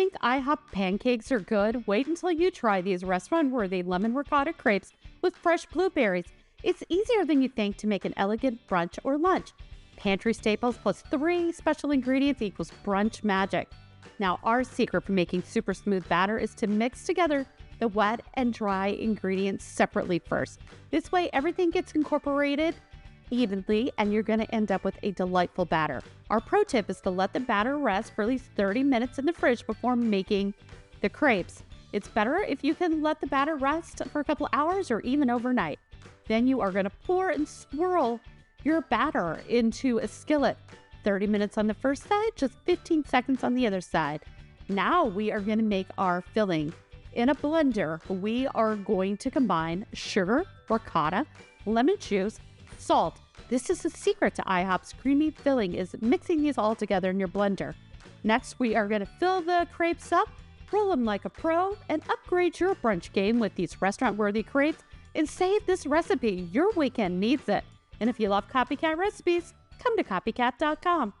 think IHOP pancakes are good? Wait until you try these restaurant-worthy lemon ricotta crepes with fresh blueberries. It's easier than you think to make an elegant brunch or lunch. Pantry staples plus 3 special ingredients equals brunch magic. Now, our secret for making super smooth batter is to mix together the wet and dry ingredients separately first. This way, everything gets incorporated evenly and you're going to end up with a delightful batter. Our pro tip is to let the batter rest for at least 30 minutes in the fridge before making the crepes. It's better if you can let the batter rest for a couple hours or even overnight. Then you are going to pour and swirl your batter into a skillet. 30 minutes on the first side, just 15 seconds on the other side. Now we are going to make our filling. In a blender, we are going to combine sugar, ricotta, lemon juice, salt. This is the secret to IHOP's creamy filling, is mixing these all together in your blender. Next, we are going to fill the crepes up, roll them like a pro, and upgrade your brunch game with these restaurant-worthy crepes and save this recipe. Your weekend needs it. And if you love copycat recipes, come to copycat.com.